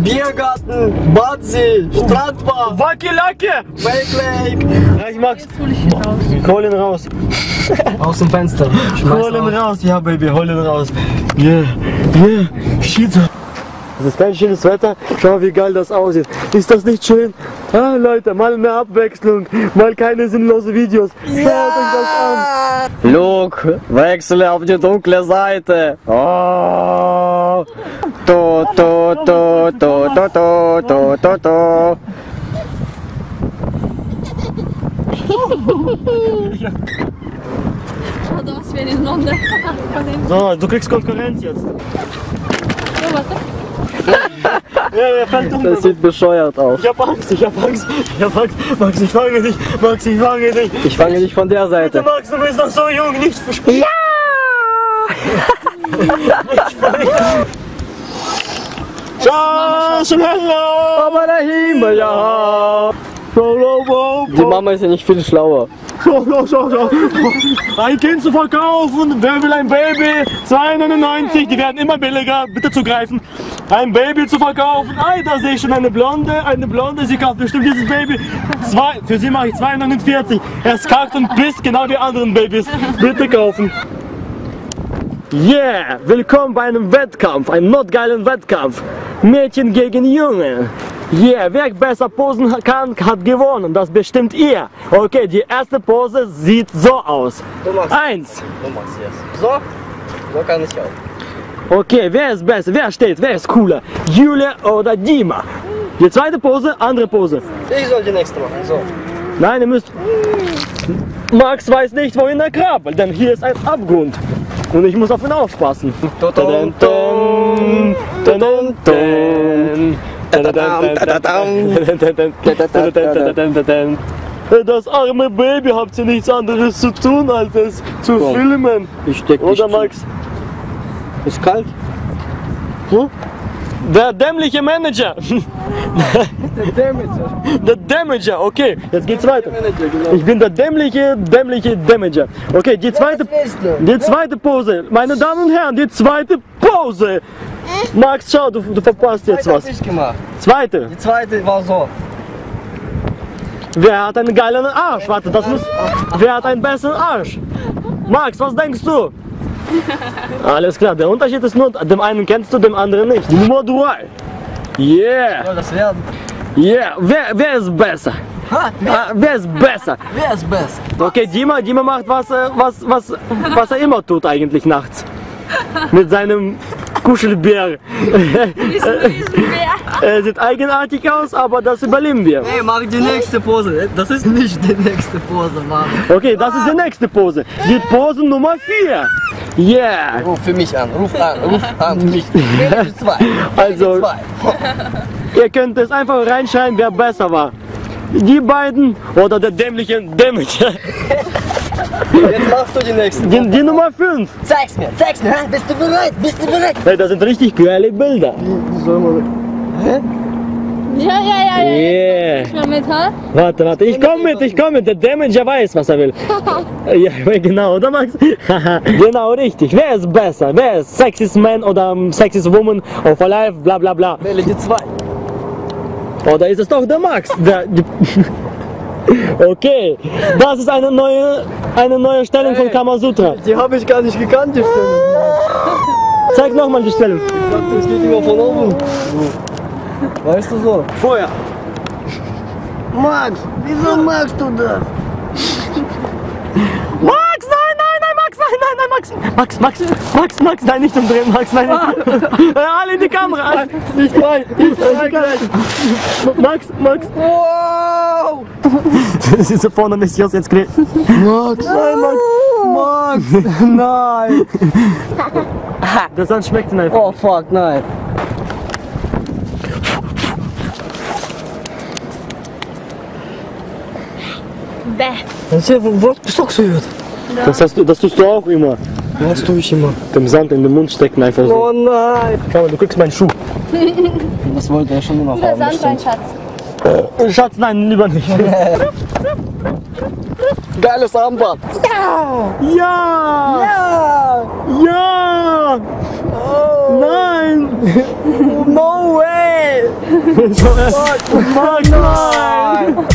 Biergarten, Badsee, Strandbar, Wackelacke! Wake Lake. Ja, ich mag's. Jetzt hol ich ihn raus. Hol ihn raus. Aus dem Fenster. Hol ihn raus. Ja, Baby, hol ihn raus. Yeah, yeah, shit. Das ist kein schönes Wetter. Schau, wie geil das aussieht. Ist das nicht schön? Ah, Leute, mal mehr Abwechslung. Mal keine sinnlose Videos. Schaut euch das an. Luke, wechsle auf die dunkle Seite. Oh. To, to, to, to, to, to, to, to, to. Schaut aus wie eine Nonne. So, du kriegst Konkurrenz jetzt. So, warte. Ja, er fällt um. Das sieht bescheuert aus. Ich hab Angst, ich hab Angst. Ich hab Angst. Max, ich fange dich. Max, ich fange dich. Ich fange dich von der Seite. Max, du bist noch so jung, nicht verspielen. Ja! Ciao, schneller! Aber der Himmel, ja. Die Mama ist ja nicht viel schlauer. Schau. Ein Kind zu verkaufen, wer will ein Baby? 2,99, die werden immer billiger, bitte zugreifen. Ein Baby zu verkaufen, da sehe ich schon eine Blonde, sie kauft bestimmt dieses Baby. Für sie mache ich 2,49. Er ist kackt und pisst, genau wie anderen Babys. Bitte kaufen. Yeah, willkommen bei einem Wettkampf, einem notgeilen Wettkampf. Mädchen gegen Junge. Yeah, wer besser posen kann, hat gewonnen. Das bestimmt ihr. Okay, die erste Pose sieht so aus. Du machst. 1. Du machst jetzt. So kann ich auch. Okay, wer ist besser? Wer steht? Wer ist cooler? Julia oder Dima? Die zweite Pose, andere Pose. Ich soll die nächste machen. So. Nein, ihr müsst... Max weiß nicht, wohin er krabbelt, denn hier ist ein Abgrund. Und ich muss auf ihn aufpassen. Das arme Baby, habt ihr nichts anderes zu tun, als es zu filmen? Ich steck dich Oder zu. Max? Ist kalt? Hm? Der dämliche Manager. Der Damager, okay, jetzt geht's weiter. Ich bin der dämliche Damager. Okay, die zweite Pose. Meine Damen und Herren, die zweite Pose. Max, schau, du verpasst jetzt was. Ich gemacht. Zweite. Die zweite war so. Wer hat einen geilen Arsch? Warte, das muss... Wer hat einen besseren Arsch? Max, was denkst du? Alles klar, der Unterschied ist nur, dem einen kennst du, dem anderen nicht. Nummer 3. Yeah. Soll das werden? Yeah. Wer ist besser? Wer ist besser? Wer ist best? Okay, Dima macht was er immer tut eigentlich nachts. Mit seinem Kuschelbär. Er sieht eigenartig aus, aber das überleben wir. Hey, mach die nächste Pose. Das ist nicht die nächste Pose, Mann. Okay, das ist die nächste Pose. Die Pose Nummer 4. Yeah. Ruf für mich an. Ruf an für mich. Wähle die zwei. Also, ihr könnt es einfach reinschreiben, wer besser war. Die beiden oder der dämliche Damager. Jetzt machst du die nächste. Die Nummer 5. Zeig's mir. Hä? Bist du bereit? Hey, das sind richtig geile Bilder. Wie soll man... Hä? Ja. Yeah. Ich mal mit, ha? Warte, ich komm mit. Der Damager weiß, was er will. Ja, genau, oder Max? Genau, richtig. Wer ist besser? Wer ist Sexiest Man oder Sexiest Woman of Alive, bla bla bla. Wähle die zwei. Oder ist es doch der Max? Okay, das ist eine neue Stellung von Kamasutra. Die habe ich gar nicht gekannt, die Stellung. Zeig nochmal die Stellung. Ich dachte, es geht immer von oben. Weißt du so? Vorher. Max, wieso magst du das? Max, Max, nein, nicht umdrehen, Max, nein. Alle in die Kamera. Nicht rein. Max. Wow! Das ist so vorne Messias jetzt gerät. Max, nein, Max, nein. Das Sand schmeckt ihn einfach. Oh fuck, nein. Bäh. Was bist du gehört? Das tust du auch immer. Was tue ich immer? Dem Sand in den Mund stecken einfach so. Oh nein. Schau mal, du kriegst meinen Schuh. Das wollte er schon immer Der haben. Sand rein, Schatz. Schatz, nein, lieber nicht. Geiles Armband. Ja! Ja! Ja! Oh. Nein! No way! Max, nein!